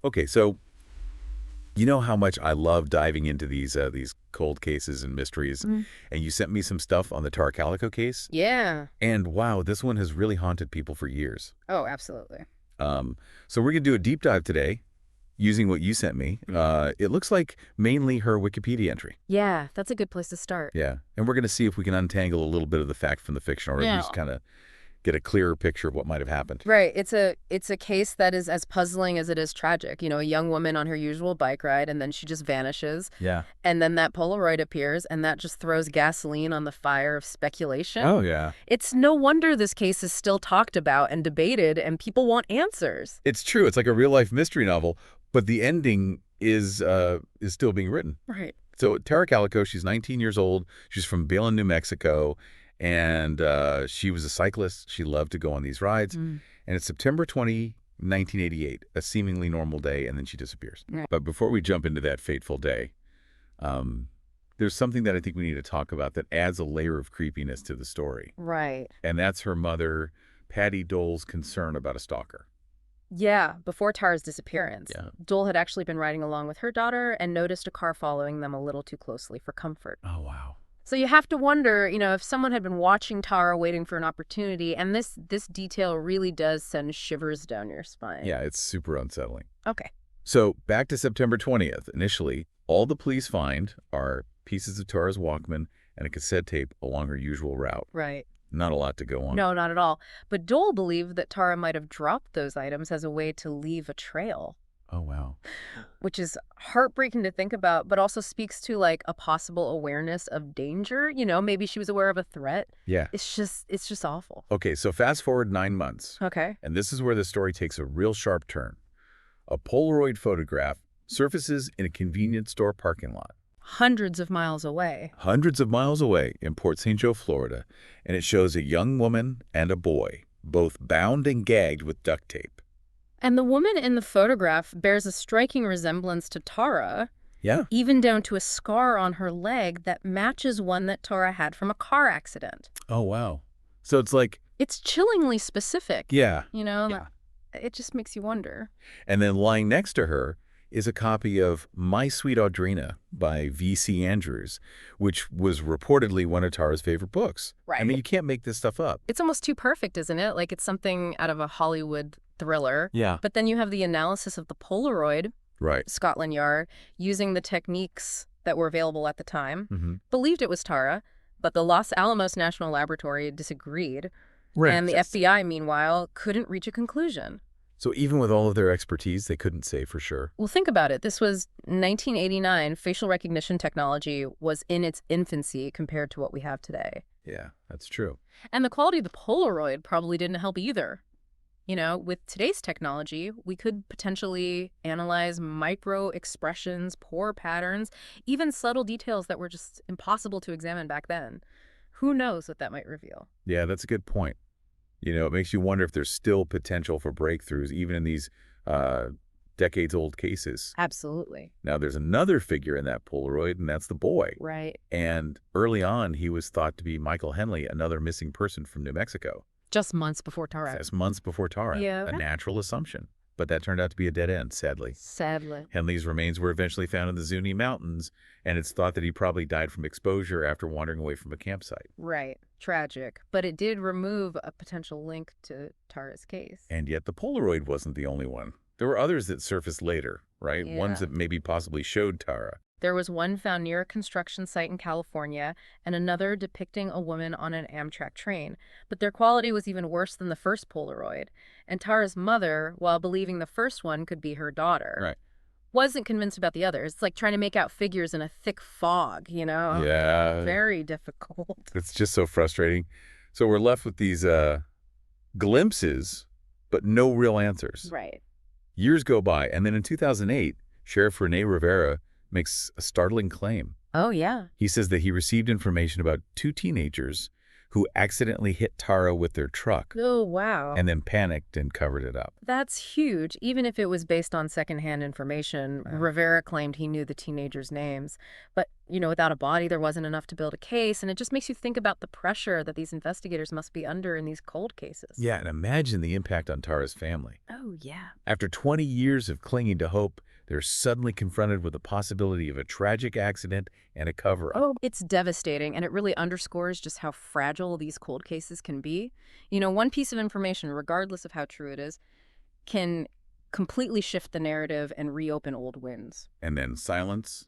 Okay, so you know how much I love diving into these cold cases and mysteries, Mhm. and you sent me some stuff on the Tara Calico case, Yeah. and wow, this one has really haunted people for years. Oh, absolutely. Um, so we're gonna do a deep dive today using what you sent me. Mm. It looks like mainly her Wikipedia entry. Yeah, that's a good place to start. Yeah, and we're gonna see if we can untangle a little bit of the fact from the fiction, or at Yeah. least kind of get a clearer picture of what might have happened. Right. It's a case that is as puzzling as it is tragic. A young woman on her usual bike ride and then she just vanishes. Yeah. And then that Polaroid appears and that just throws gasoline on the fire of speculation. Oh yeah. It's no wonder this case is still talked about and debated and people want answers. It's true. It's like a real life mystery novel, but the ending is still being written. Right. So Tara Calico, she's 19 years old. She's from Belen, New Mexico, and she was a cyclist. She loved to go on these rides. Mm. And it's September 20, 1988, a seemingly normal day, and then she disappears. Right. But before we jump into that fateful day, um, there's something that I think we need to talk about that adds a layer of creepiness to the story. Right. And that's her mother, Patty Dole's concern about a stalker. Yeah, before Tara's disappearance, Yeah. Dole had actually been riding along with her daughter and noticed a car following them a little too closely for comfort. Oh, wow. So you have to wonder, if someone had been watching Tara waiting for an opportunity, and this detail really does send shivers down your spine. Yeah, it's super unsettling. Okay. So back to September 20th. Initially, all the police find are pieces of Tara's Walkman and a cassette tape along her usual route. Right. Not a lot to go on. No, not at all. But Dole believed that Tara might have dropped those items as a way to leave a trail, Oh, wow. which is heartbreaking to think about, but also speaks to like a possible awareness of danger. Maybe she was aware of a threat. Yeah. It's just awful. Okay, so fast forward 9 months. Okay. And this is where the story takes a real sharp turn. A Polaroid photograph surfaces in a convenience store parking lot, Hundreds of miles away. hundreds of miles away in Port St. Joe, Florida, and it shows a young woman and a boy, both bound and gagged with duct tape. And the woman in the photograph bears a striking resemblance to Tara, Yeah. even down to a scar on her leg that matches one that Tara had from a car accident. Oh, wow. So it's like, It's chillingly specific. yeah. Yeah. It just makes you wonder. And then lying next to her is a copy of My Sweet Audrina by V.C. Andrews, which was reportedly one of Tara's favorite books. I mean, you can't make this stuff up. It's almost too perfect, isn't it? Like it's something out of a Hollywood thriller. Yeah. But then you have the analysis of the Polaroid, Right. Scotland Yard, using the techniques that were available at the time, Mm-hmm. believed it was Tara, but the Los Alamos National Laboratory disagreed. Right. And the FBI, meanwhile, couldn't reach a conclusion. So even with all of their expertise, they couldn't say for sure. Well, think about it. This was 1989. Facial recognition technology was in its infancy compared to what we have today. Yeah, that's true. And the quality of the Polaroid probably didn't help either. With today's technology, we could potentially analyze micro expressions, pore patterns, even subtle details that were just impossible to examine back then. Who knows what that might reveal? Yeah, that's a good point. It makes you wonder if there's still potential for breakthroughs, even in these decades-old cases. Absolutely. Now, there's another figure in that Polaroid, and that's the boy. Right. And early on, he was thought to be Michael Henley, another missing person from New Mexico. Just months before Tara. That's months before Tara. Yeah. A natural assumption. But that turned out to be a dead end, sadly. Sadly. Henley's remains were eventually found in the Zuni Mountains, and it's thought that he probably died from exposure after wandering away from a campsite. Right. Tragic. But it did remove a potential link to Tara's case. And yet the Polaroid wasn't the only one. There were others that surfaced later, right? Yeah. Ones that maybe possibly showed Tara. There was one found near a construction site in California and another depicting a woman on an Amtrak train. But their quality was even worse than the first Polaroid. And Tara's mother, while believing the first one could be her daughter, Right. wasn't convinced about the others. It's like trying to make out figures in a thick fog, Yeah. Very difficult. It's just so frustrating. So we're left with these glimpses, but no real answers. Right. Years go by, and then in 2008, Sheriff Rene Rivera makes a startling claim. Oh, yeah. He says that he received information about two teenagers who accidentally hit Tara with their truck Oh, wow. and then panicked and covered it up. That's huge. Even if it was based on secondhand information, Yeah. Rivera claimed he knew the teenagers' names. But, without a body, there wasn't enough to build a case, and it just makes you think about the pressure that these investigators must be under in these cold cases. Yeah, and imagine the impact on Tara's family. Oh, yeah. After 20 years of clinging to hope, they're suddenly confronted with the possibility of a tragic accident and a cover-up. Oh, it's devastating, and it really underscores just how fragile these cold cases can be. One piece of information, regardless of how true it is, can completely shift the narrative and reopen old wounds. And then silence,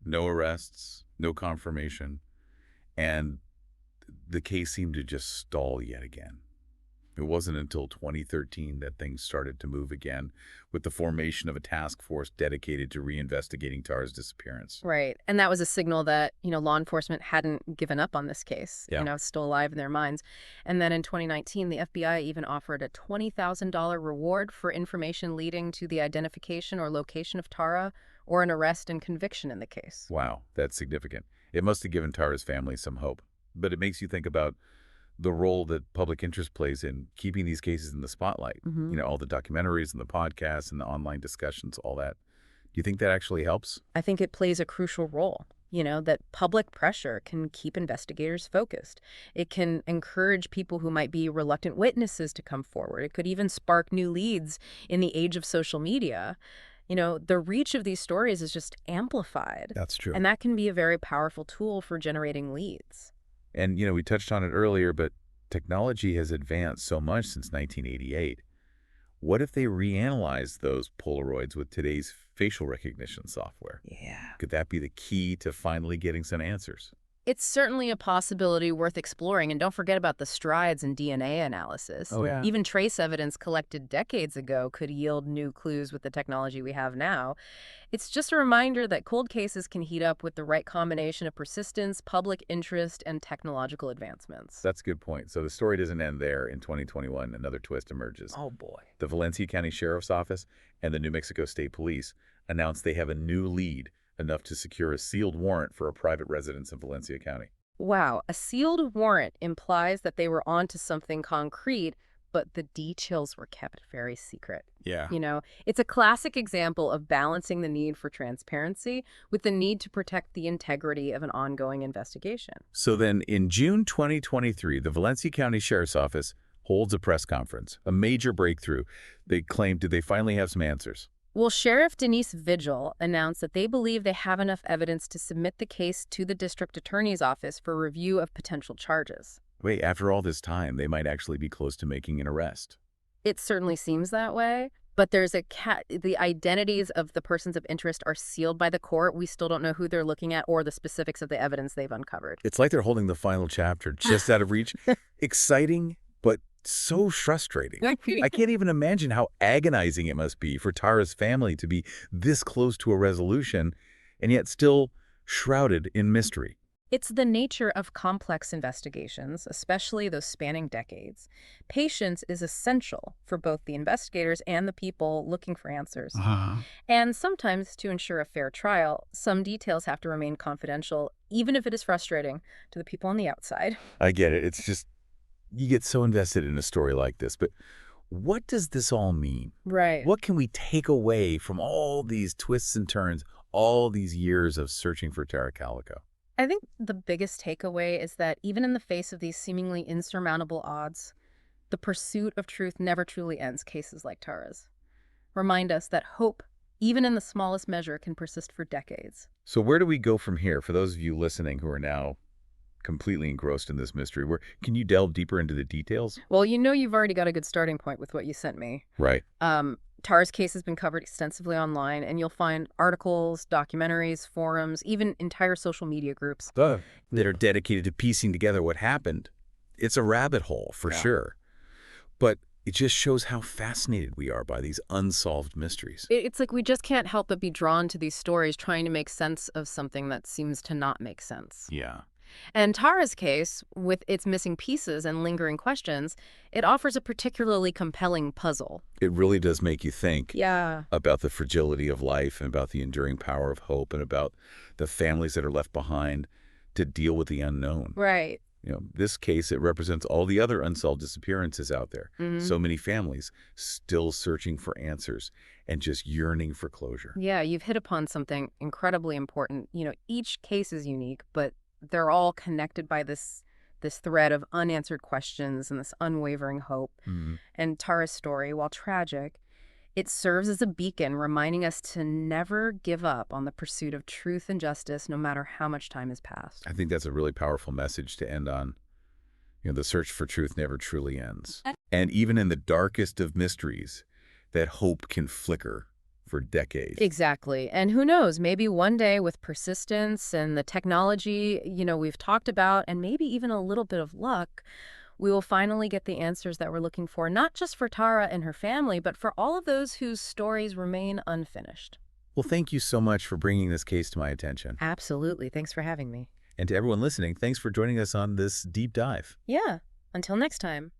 no arrests, no confirmation, and the case seemed to just stall yet again. It wasn't until 2013 that things started to move again, with the formation of a task force dedicated to reinvestigating Tara's disappearance. Right. And that was a signal that, law enforcement hadn't given up on this case. Yeah. It's still alive in their minds. And then in 2019, the FBI even offered a $20,000 reward for information leading to the identification or location of Tara or an arrest and conviction in the case. Wow, that's significant. It must have given Tara's family some hope. But it makes you think about the role that public interest plays in keeping these cases in the spotlight. All the documentaries and the podcasts and the online discussions, all that. Do you think that actually helps? I think it plays a crucial role, that public pressure can keep investigators focused. It can encourage people who might be reluctant witnesses to come forward. It could even spark new leads in the age of social media. The reach of these stories is just amplified. That's true. And that can be a very powerful tool for generating leads. And, we touched on it earlier, but technology has advanced so much since 1988. What if they reanalyzed those Polaroids with today's facial recognition software? Yeah. Could that be the key to finally getting some answers? It's certainly a possibility worth exploring, and don't forget about the strides in DNA analysis. Oh, yeah. Even trace evidence collected decades ago could yield new clues with the technology we have now. It's just a reminder that cold cases can heat up with the right combination of persistence, public interest, and technological advancements. That's a good point. So the story doesn't end there. In 2021, another twist emerges. Oh, boy. The Valencia County Sheriff's Office and the New Mexico State Police announced they have a new lead, enough to secure a sealed warrant for a private residence in Valencia County. Wow, a sealed warrant implies that they were onto something concrete, but the details were kept very secret. Yeah. It's a classic example of balancing the need for transparency with the need to protect the integrity of an ongoing investigation. So then in June 2023, the Valencia County Sheriff's Office holds a press conference, a major breakthrough. They claim, did they finally have some answers? Well, Sheriff Denise Vigil announced that they believe they have enough evidence to submit the case to the district attorney's office for review of potential charges. Wait, after all this time, they might actually be close to making an arrest. It certainly seems that way, but there's the identities of the persons of interest are sealed by the court. We still don't know who they're looking at or the specifics of the evidence they've uncovered. It's like they're holding the final chapter just out of reach. Exciting, but so frustrating. I can't even imagine how agonizing it must be for Tara's family to be this close to a resolution and yet still shrouded in mystery. It's the nature of complex investigations, especially those spanning decades. Patience is essential for both the investigators and the people looking for answers. And sometimes, to ensure a fair trial, some details have to remain confidential, even if it is frustrating to the people on the outside. I get it. It's just, you get so invested in a story like this, but what does this all mean? Right. What can we take away from all these twists and turns, all these years of searching for Tara Calico? I think the biggest takeaway is that even in the face of these seemingly insurmountable odds, the pursuit of truth never truly ends cases like Tara's. Remind us that hope, even in the smallest measure, can persist for decades. So where do we go from here? For those of you listening who are now completely engrossed in this mystery, can you delve deeper into the details? Well, you've already got a good starting point with what you sent me. Right. Tara's case has been covered extensively online, and you'll find articles, documentaries, forums, even entire social media groups that are dedicated to piecing together what happened. It's a rabbit hole, for sure. But it just shows how fascinated we are by these unsolved mysteries. It's like we just can't help but be drawn to these stories, trying to make sense of something that seems to not make sense. Yeah. And Tara's case, with its missing pieces and lingering questions, it offers a particularly compelling puzzle. It really does make you think Yeah. about the fragility of life and about the enduring power of hope and about the families that are left behind to deal with the unknown. Right. This case, it represents all the other unsolved disappearances out there. Hmm. So many families still searching for answers and just yearning for closure. Yeah, you've hit upon something incredibly important. Each case is unique, but they're all connected by this thread of unanswered questions and this unwavering hope. Mhm. And Tara's story, while tragic, it serves as a beacon reminding us to never give up on the pursuit of truth and justice, no matter how much time has passed. I think that's a really powerful message to end on. The search for truth never truly ends. And even in the darkest of mysteries, that hope can flicker for decades. Exactly. And who knows, maybe one day with persistence and the technology, we've talked about, and maybe even a little bit of luck, we will finally get the answers that we're looking for, not just for Tara and her family, but for all of those whose stories remain unfinished. Well, thank you so much for bringing this case to my attention. Absolutely. Thanks for having me. And to everyone listening, thanks for joining us on this deep dive. Yeah. Until next time.